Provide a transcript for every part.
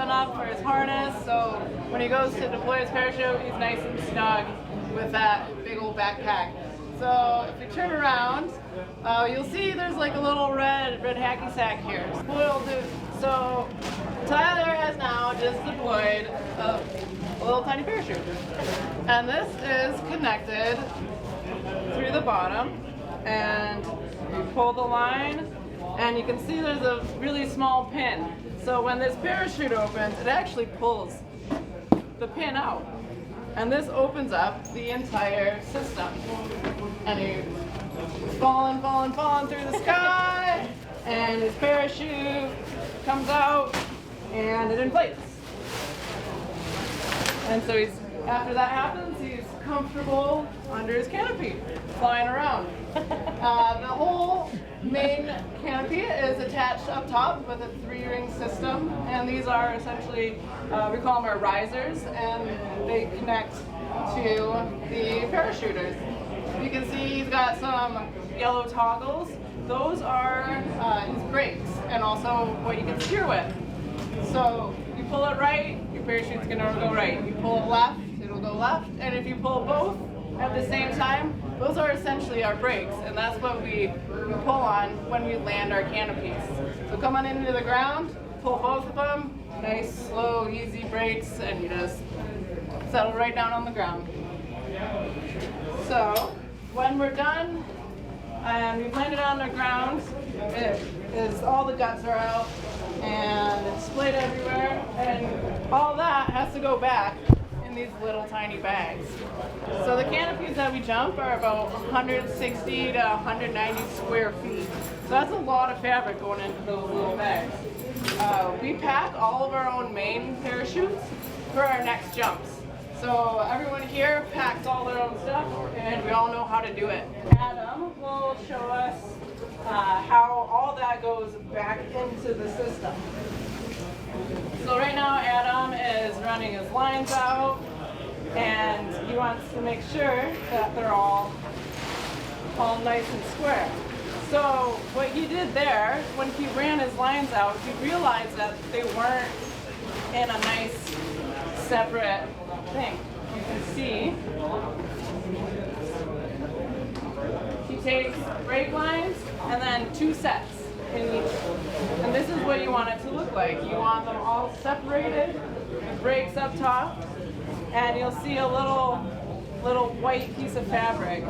done up for his harness, so when he goes to deploy his parachute, he's nice and snug with that big old backpack. So if we turn around, you'll see there's like a little red hacky sack here. So Tyler has now just deployed a little tiny parachute, and this is connected through the bottom, and you pull the line, and you can see there's a really small pin. So when this parachute opens, it actually pulls the pin out, and this opens up the entire system. And he's falling through the sky, and his parachute comes out, and it inflates. And so after that happens, he's comfortable under his canopy, flying around. The whole main canopy is attached up top with a 3-ring system, and these are essentially, we call them our risers, and they connect to the parachuters. You can see he's got some yellow toggles. Those are his brakes, and also what you can steer with. So you pull it right, your parachute's gonna go right. You pull it left, it'll go left. And if you pull both at the same time, those are essentially our brakes, and that's what we pull on when we land our canopies. So come on into the ground, pull both of them, nice, slow, easy brakes, and you just settle right down on the ground. So when we're done, and we've landed on the ground, all the guts are out, and it's splayed everywhere, and all that has to go back in these little tiny bags. So the canopies that we jump are about 160 to 190 square feet. So that's a lot of fabric going into those little bags. We pack all of our own main parachutes for our next jumps. So everyone here packs all their own stuff, and we all know how to do it. Adam will show us how all that goes back into the system. So right now Adam is running his lines out, and he wants to make sure that they're all nice and square. So what he did there, when he ran his lines out, he realized that they weren't in a nice separate thing. You can see he takes brake lines and then 2 sets in each. And this is what you want it to look like. You want them all separated, brakes up top, and you'll see a little white piece of fabric.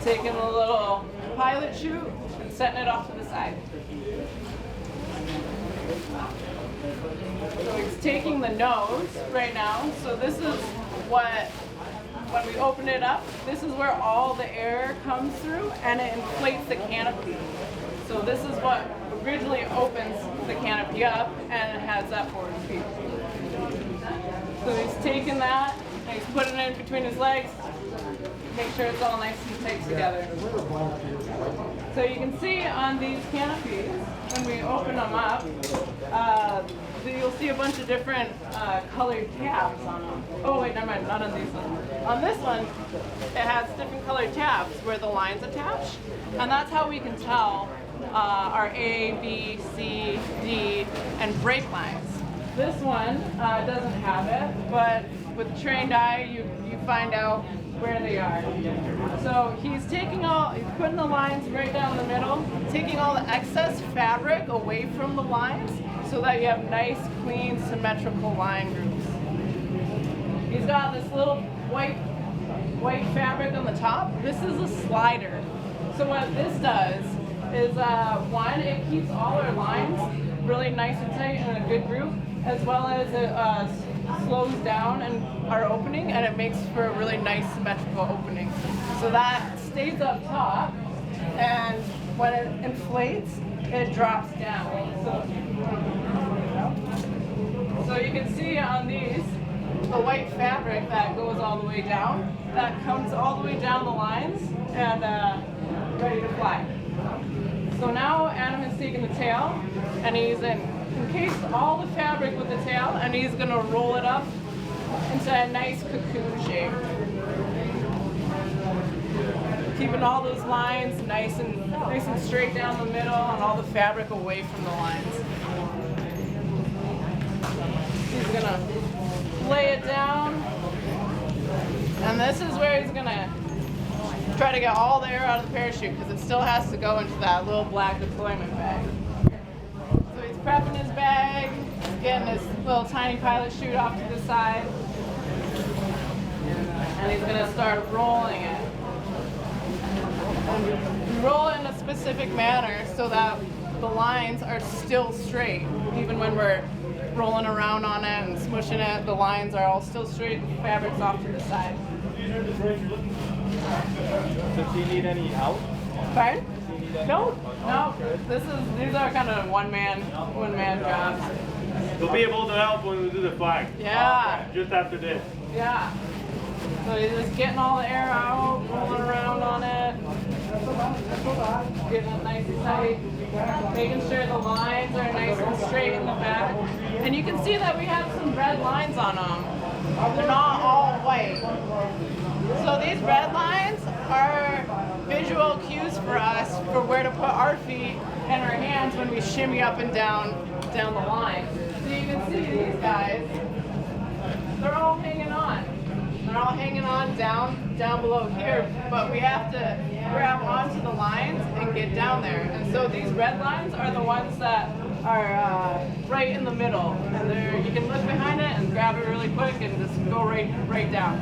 Taking a little pilot chute and setting it off to the side. So he's taking the nose right now. So this is when we open it up, this is where all the air comes through, and it inflates the canopy. So this is what originally opens the canopy up, and it has that forward sweep. So he's taking that, and he's putting it in between his legs, make sure it's all nice and tight together. So you can see on these canopies, when we open them up, you'll see a bunch of different colored tabs on them. Oh wait, never mind, not on these ones. On this one, it has different colored tabs where the lines attach, and that's how we can tell our A, B, C, D, and brake lines. This one doesn't have it, but with a trained eye, you find out where they are. So he's putting the lines right down the middle, taking all the excess fabric away from the lines so that you have nice, clean, symmetrical line groups. He's got this little white fabric on the top. This is a slider. So what this does is, one, it keeps all our lines really nice and tight and a good group, as well as it slows down our opening, and it makes for a really nice symmetrical opening. So that stays up top, and when it inflates, it drops down. So you can see on these, the white fabric that goes all the way down, that comes all the way down the lines and ready to fly. So now Adam is taking the tail, and he's encased all the fabric with the tail, and he's going to roll it up into a nice cocoon shape. keeping all those lines nice and straight down the middle and all the fabric away from the lines. He's gonna lay it down, and this is where he's gonna try to get all the air out of the parachute because it still has to go into that little black deployment bag. So he's prepping his bag, getting his little tiny pilot chute off to the side, and he's gonna start rolling it. And roll it in a specific manner so that the lines are still straight. Even when we're rolling around on it and smushing it, the lines are all still straight, the fabric's off to the side. Does he need any help? Pardon? No. These are kind of one man jobs. He'll be able to help when we do the flag. Yeah. Just after this. Yeah. So he's just getting all the air out, rolling around on it, getting it nice and tight, making sure the lines are nice and straight in the back. And you can see that we have some red lines on them. They're not all white. So these red lines are visual cues for us for where to put our feet and our hands when we shimmy up and down the line. So you can see these guys, they're all hanging on. They're all hanging on down below here, but we have to grab onto the lines and get down there. And so these red lines are the ones that are right in the middle. And you can look behind it and grab it really quick and just go right down.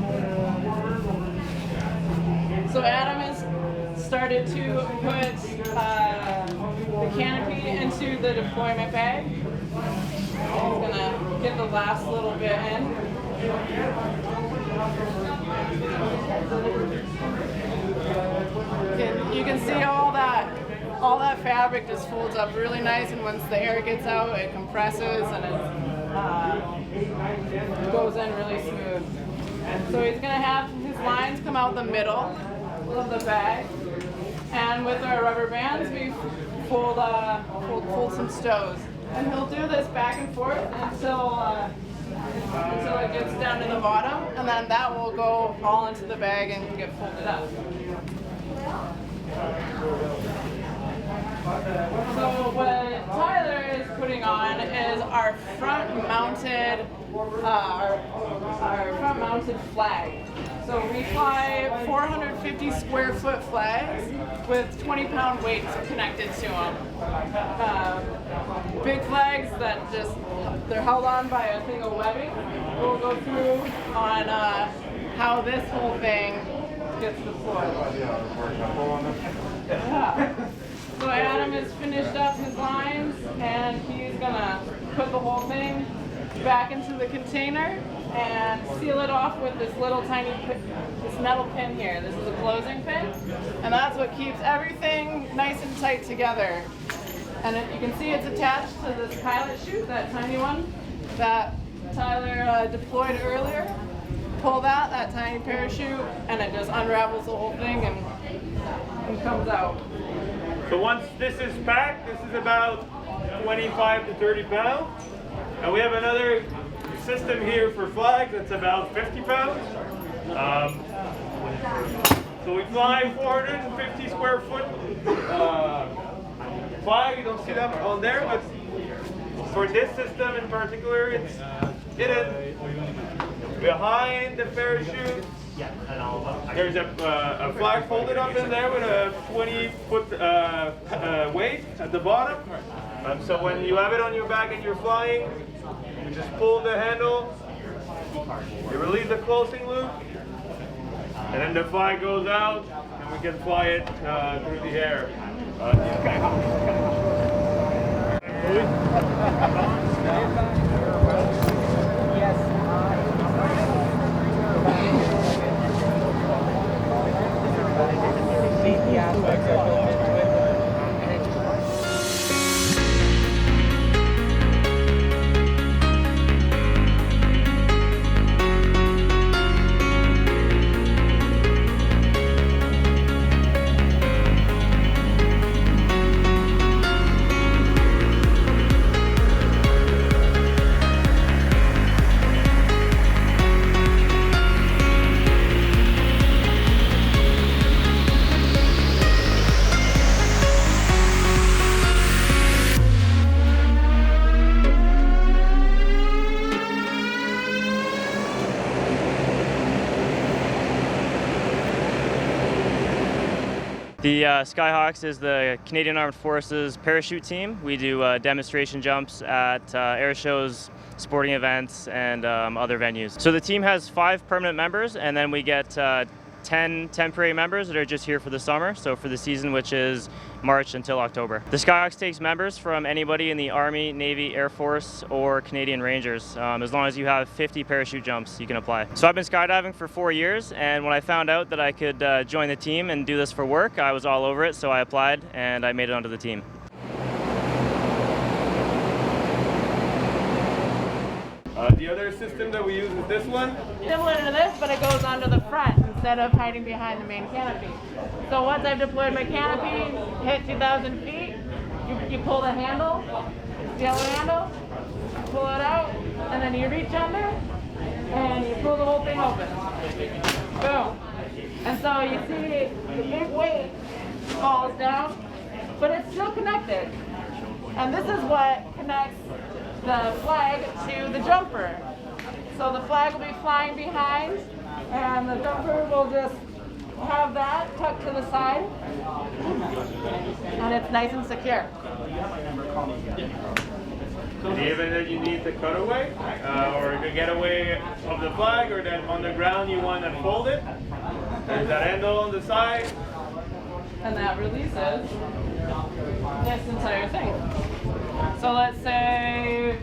So Adam has started to put the canopy into the deployment bag. He's gonna get the last little bit in. You can see all that fabric just folds up really nice, and once the air gets out, it compresses and it goes in really smooth. So he's gonna have his lines come out the middle of the bag, and with our rubber bands, we fold some stows, and he'll do this back and forth until it gets down to the bottom, and then that will go all into the bag and get folded up. So what Tyler is putting on is our front-mounted flag. So we fly 450 square foot flags with 20-pound weights connected to them. Big flags that they're held on by a thing of webbing. We'll go through on how this whole thing gets deployed. Yeah. So Adam has finished up his lines, and he's gonna put the whole thing back into the container and seal it off with this little tiny this metal pin here. This is a closing pin, and that's what keeps everything nice and tight together. And you can see it's attached to this pilot chute, that tiny one that Tyler deployed earlier. Pull that tiny parachute, and it just unravels the whole thing and comes out. So once this is packed, this is about 25 to 30 pounds. And we have another system here for flags that's about 50 pounds. So we fly 450 square foot flag. You don't see that on there, but for this system in particular, it's hidden behind the parachute. There's a flag folded up in there with a 20-foot weight at the bottom. So when you have it on your back and you're flying, you just pull the handle, you release the closing loop, and then the flag goes out, and we can fly it through the air. The SkyHawks is the Canadian Armed Forces Parachute Team. We do demonstration jumps at air shows, sporting events, and other venues. So the team has 5 permanent members, and then we get 10 temporary members that are just here for the summer, so for the season, which is March until October. The SkyHawks takes members from anybody in the Army, Navy, Air Force, or Canadian Rangers. As long as you have 50 parachute jumps, you can apply. So I've been skydiving for 4 years, and when I found out that I could join the team and do this for work, I was all over it, so I applied and I made it onto the team. The other system that we use is this one. Similar to this, but it goes onto the front instead of hiding behind the main canopy. So once I've deployed my canopy, hit 2,000 feet, you pull the handle, yellow handle, pull it out, and then you reach under, and you pull the whole thing open. Boom. And so you see the big weight falls down, but it's still connected. And this is what connects the flag to the jumper. So the flag will be flying behind, and the jumper will just have that tucked to the side, and it's nice and secure. Even if you need the cutaway, or to get away of the flag, or then on the ground you want to fold it, there's that handle on the side. And that releases this entire thing. So let's say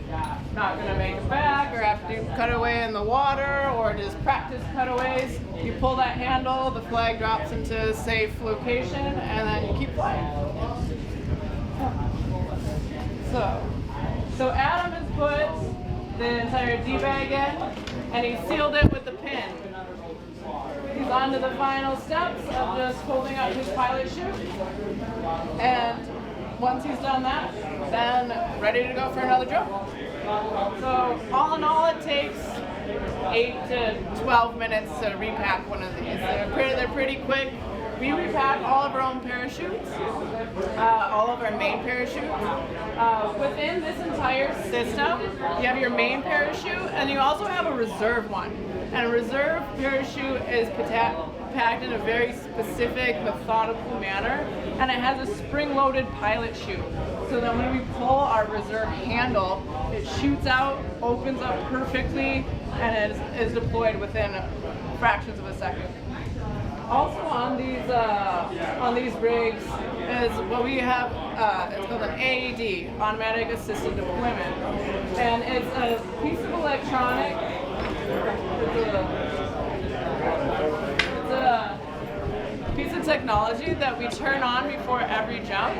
not going to make it back, or have to do cutaway in the water, or just practice cutaways. You pull that handle, the flag drops into a safe location, and then you keep flying. So Adam has put the entire D-bag in, and he sealed it with the pin. He's on to the final steps of just holding up his pilot chute, and once he's done that, then ready to go for another jump. So all in all, it takes 8 to 12 minutes to repack one of these. They're pretty quick. We repack all of our own parachutes, all of our main parachutes. Within this entire system, you have your main parachute, and you also have a reserve one. And a reserve parachute is packed in a very specific, methodical manner, and it has a spring-loaded pilot chute. So that when we pull our reserve handle, it shoots out, opens up perfectly, and is deployed within fractions of a second. Also on these rigs is what we have. It's called an AAD, automatic assisted deployment, and it's a piece of electronic. It's a piece of technology that we turn on before every jump,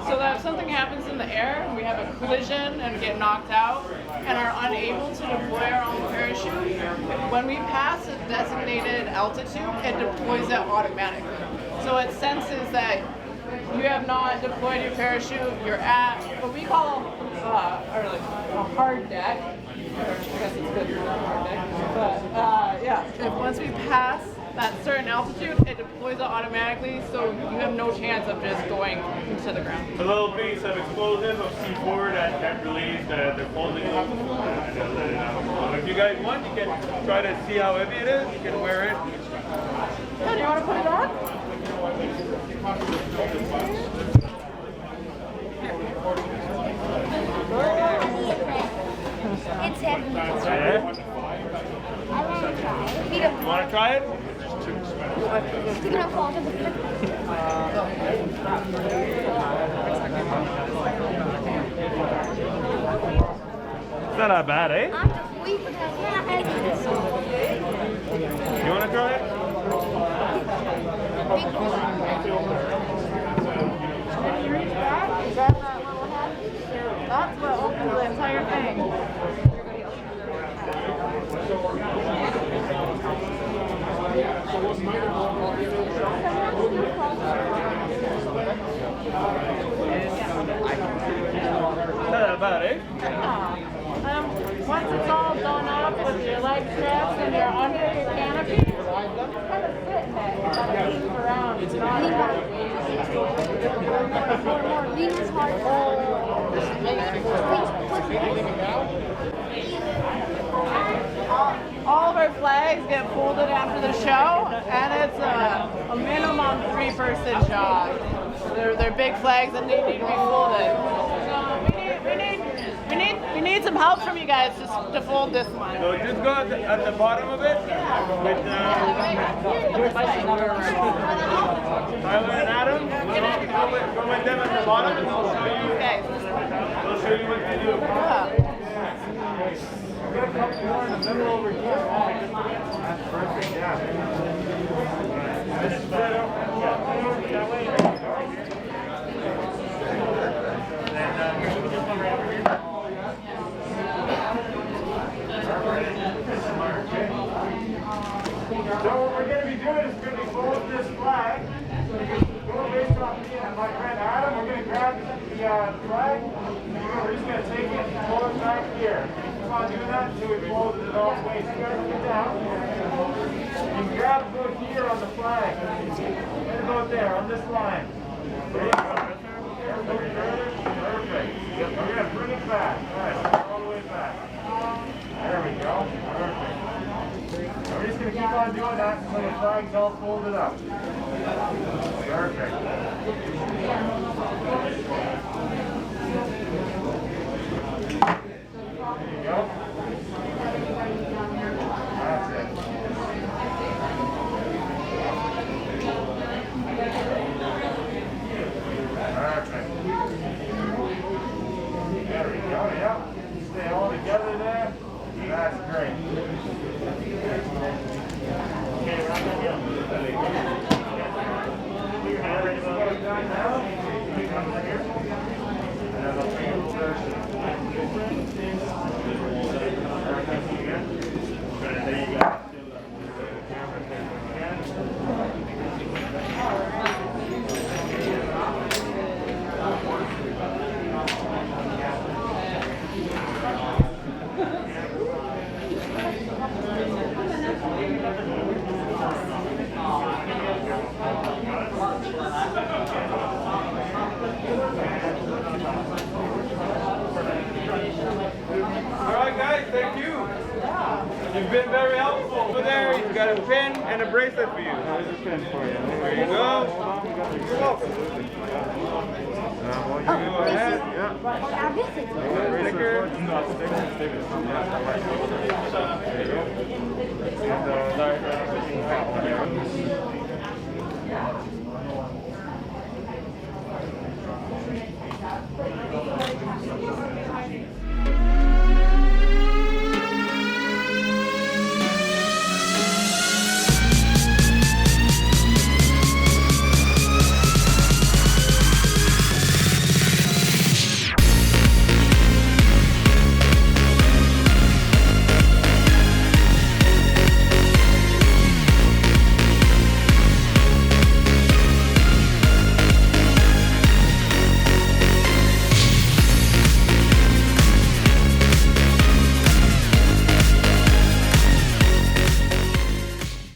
so that if something happens in the air and we have a collision and get knocked out and are unable to deploy our own parachute, when we pass a designated altitude, it deploys that automatically. So it senses that you have not deployed your parachute, you're at what we call a hard deck. I guess it's good for a hard deck. But if once we pass that certain altitude, it deploys it automatically, so you have no chance of just going to the ground. A little piece of explosive of C4 that can release the folding loop. If you guys want, you can try to see how heavy it is. You can wear it. Yeah, do you want to put it on? It's heavy. Yeah. I want to try it. You want to try it? It's gonna fall to the floor. It's not that bad, eh? I'm just weeping. You want to try it? If you reach back and grab that little head, that's what opens the entire thing. Not that bad, eh? Once it's all done up with your leg straps and you're under your canopy, just kind of sit in it and kind of move around. It's not hard. More. Lean as hard. All of our flags flags get folded after the show, and it's a minimum 3-person job. They're big flags and they need to be folded. So we need some help from you guys to fold this one. So just go at the bottom of it with Tyler and Adam. Go with them at the bottom and they'll show you. Okay. They'll show you what to do. Get a couple more in the middle over here. That's perfect, yeah. So what we're going to be doing is going to be folding this flag. Going based off me and my friend Adam, we're going to grab the flag. We're just going to take it and pull it back here. Keep on doing that until we fold it all the way. So you guys get down. You grab about here on the flag. Right about there, on this line. There you go. Perfect. We're going to bring it back. Nice. All the way back. There we go. Perfect. We're just going to keep on doing that until the flag's all folded up. Perfect. There you go. That's it. Perfect. There we go, yep. Stay all together there. That's great. Okay, we're done here. Done now. Come over here. And then I'll take a parachute. There you go. Alright guys, thank you. You've been very helpful. Over there, he's got a pin and a bracelet for you. There's a pin for you. There you go. You're welcome. Go ahead. Yeah. Sticker.